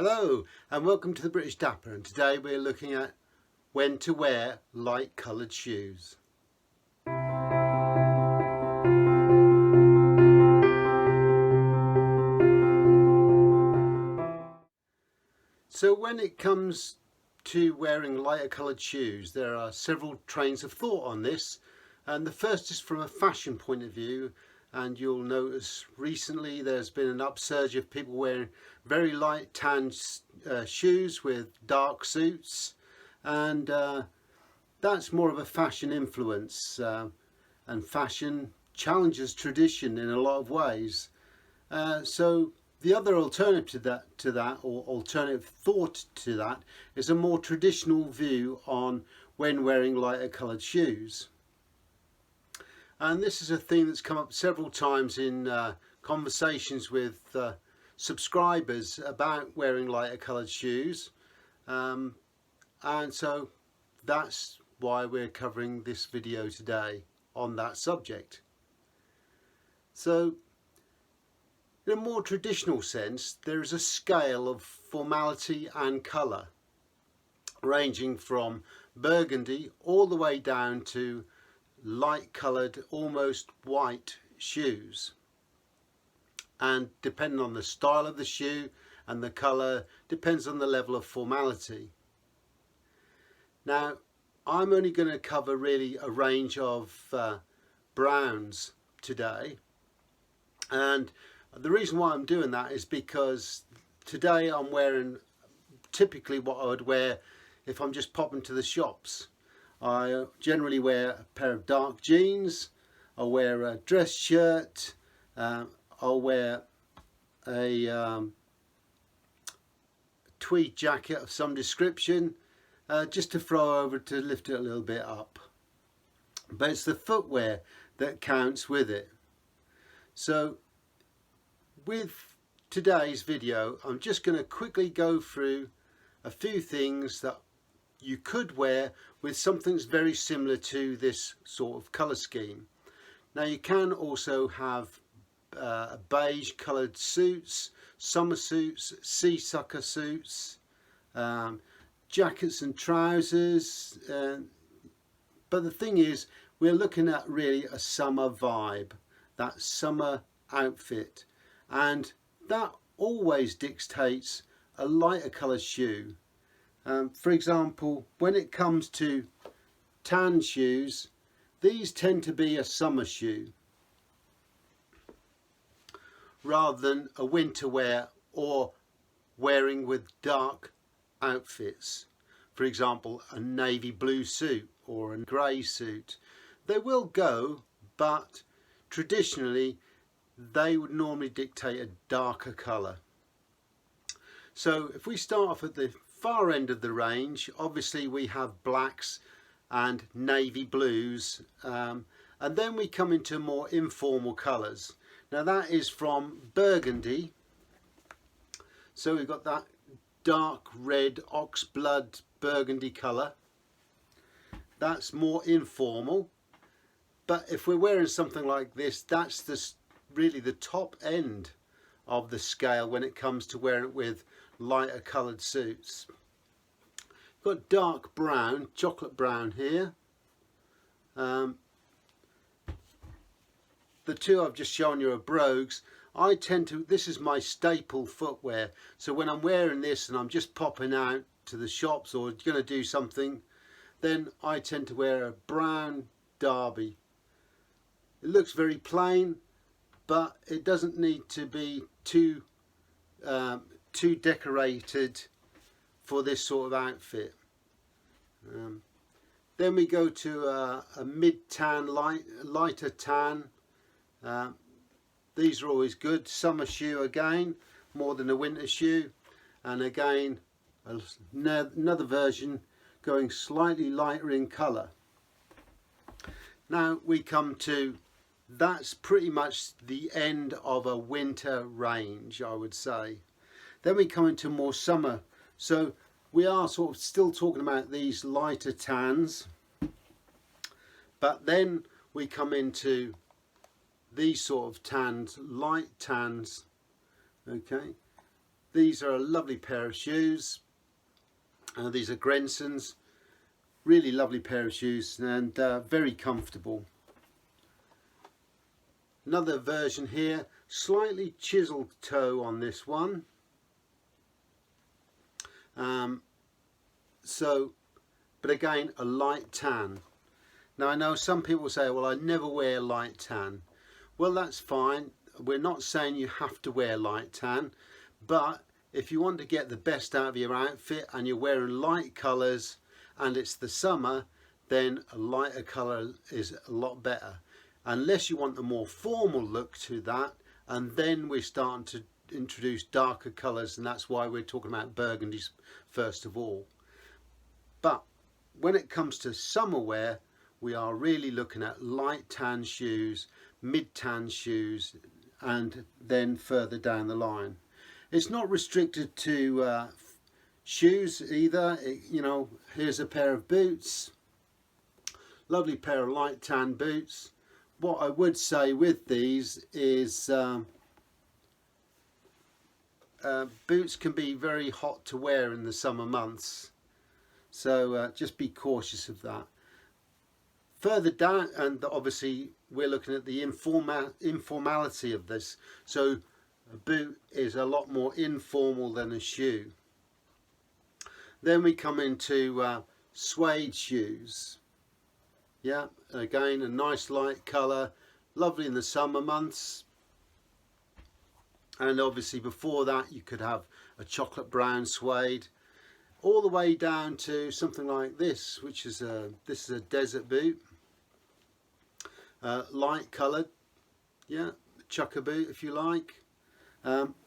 Hello and welcome to the British Dapper, and today we're looking at when to wear light coloured shoes. So when it comes to wearing lighter coloured shoes, there are several trains of thought on this, and the first is from a fashion point of view. And you'll notice recently there's been an upsurge of people wearing very light tan shoes with dark suits, and that's more of a fashion influence, and fashion challenges tradition in a lot of ways. So the other alternative to that, or alternative thought to that, is a more traditional view on when wearing lighter coloured shoes. And this is a theme that's come up several times in conversations with subscribers about wearing lighter coloured shoes. And so that's why we're covering this video today on that subject. So in a more traditional sense, there is a scale of formality and colour, ranging from burgundy all the way down to light coloured, almost white shoes, and depending on the style of the shoe and the colour depends on the level of formality. Now I'm only going to cover really a range of browns today, and the reason why I'm doing that is because today I'm wearing typically what I would wear if I'm just popping to the shops. I generally wear a pair of dark jeans, I'll wear a dress shirt, I'll wear a tweed jacket of some description, just to throw over to lift it a little bit up. But it's the footwear that counts with it. So with today's video, I'm just going to quickly go through a few things that you could wear with something that's very similar to this sort of colour scheme. Now you can also have beige coloured suits, summer suits, seersucker suits, jackets and trousers, but the thing is we're looking at really a summer vibe, that summer outfit, and that always dictates a lighter coloured shoe. For example, when it comes to tan shoes, these tend to be a summer shoe rather than a winter wear or wearing with dark outfits. For example, a navy blue suit or a grey suit. They will go, but traditionally they would normally dictate a darker colour. So if we start off at the far end of the range, obviously we have blacks and navy blues, and then we come into more informal colours. Now that is from burgundy, so we've got that dark red oxblood burgundy colour. That's more informal, but if we're wearing something like this, that's really the top end of the scale when it comes to wearing it with lighter coloured suits. Got dark brown, chocolate brown here. The two I've just shown you are brogues. This is my staple footwear, so when I'm wearing this and I'm just popping out to the shops or going to do something, then I tend to wear a brown derby. It looks very plain, but it doesn't need to be too decorated for this sort of outfit. Then we go to a mid-tan, lighter tan. These are always good. Summer shoe again, more than a winter shoe, and again another version going slightly lighter in colour. Now we come to, that's pretty much the end of a winter range, I would say. Then we come into more summer, so we are sort of still talking about these lighter tans, but then we come into these sort of tans, light tans, okay, These are a lovely pair of shoes. These are Grensons. Really lovely pair of shoes and very comfortable. Another version here, slightly chiseled toe on this one. But again, a light tan. Now I know some people say, well, I never wear light tan. Well, that's fine. We're not saying you have to wear light tan, but if you want to get the best out of your outfit and you're wearing light colours and it's the summer, then a lighter colour is a lot better. Unless you want a more formal look to that, and then we're starting to introduce darker colours, and that's why we're talking about burgundies first of all. But when it comes to summer wear, we are really looking at light tan shoes, mid tan shoes, and then further down the line. It's not restricted to shoes either. You know, here's a pair of boots, lovely pair of light tan boots. What I would say with these is boots can be very hot to wear in the summer months, so just be cautious of that. Further down, and obviously we're looking at the informality of this, so a boot is a lot more informal than a shoe. Then we come into suede shoes. Yeah, again a nice light colour, lovely in the summer months. And obviously before that you could have a chocolate brown suede, all the way down to something like this, which is this is a desert boot, light coloured, yeah, chucker boot if you like.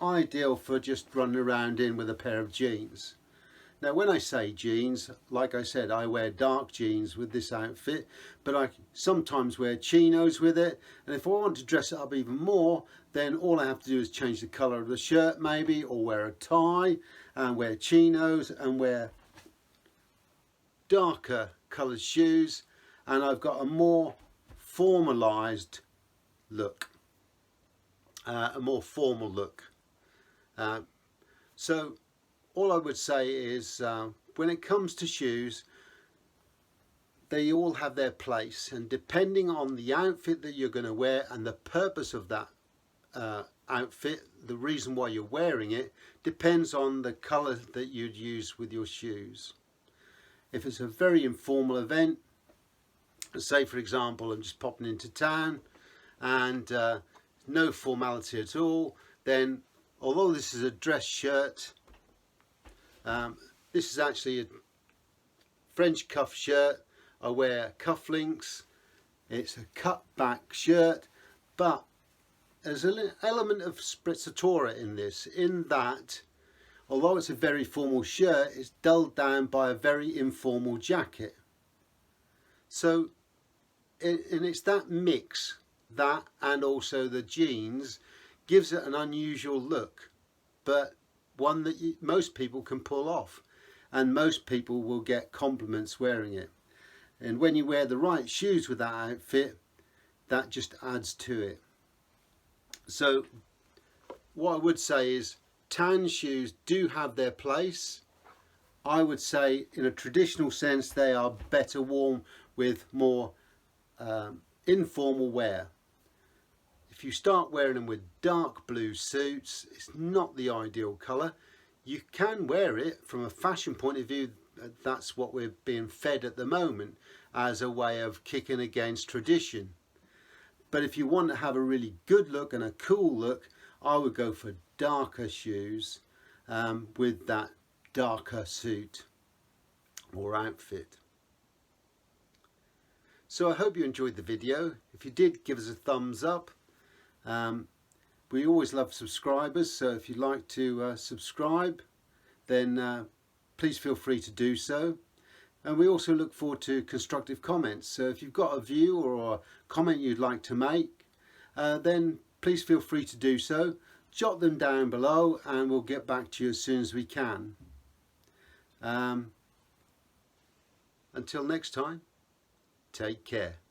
Ideal for just running around in with a pair of jeans. Now when I say jeans, like I said, I wear dark jeans with this outfit, but I sometimes wear chinos with it, and if I want to dress it up even more, then all I have to do is change the colour of the shirt maybe, or wear a tie and wear chinos and wear darker coloured shoes, and I've got a more formalised look, a more formal look. So all I would say is when it comes to shoes, they all have their place, and depending on the outfit that you're going to wear and the purpose of that outfit, the reason why you're wearing it depends on the colour that you'd use with your shoes. If it's a very informal event, say for example I'm just popping into town and no formality at all, then although this is a dress shirt, this is actually a French cuff shirt. I wear cufflinks. It's a cut back shirt, but there's an element of sprezzatura in this, in that although it's a very formal shirt, it's dulled down by a very informal jacket. So and it's that mix, that and also the jeans, gives it an unusual look, but one that most people can pull off, and most people will get compliments wearing it. And when you wear the right shoes with that outfit, that just adds to it. So what I would say is tan shoes do have their place. I would say in a traditional sense they are better worn with more informal wear. If you start wearing them with dark blue suits, it's not the ideal colour. You can wear it from a fashion point of view. That's what we're being fed at the moment as a way of kicking against tradition. But if you want to have a really good look and a cool look, I would go for darker shoes with that darker suit or outfit. So I hope you enjoyed the video. If you did, give us a thumbs up. We always love subscribers, so if you'd like to subscribe, then please feel free to do so. And we also look forward to constructive comments. So if you've got a view or a comment you'd like to make, then please feel free to do so. Jot them down below and we'll get back to you as soon as we can. Until next time, take care.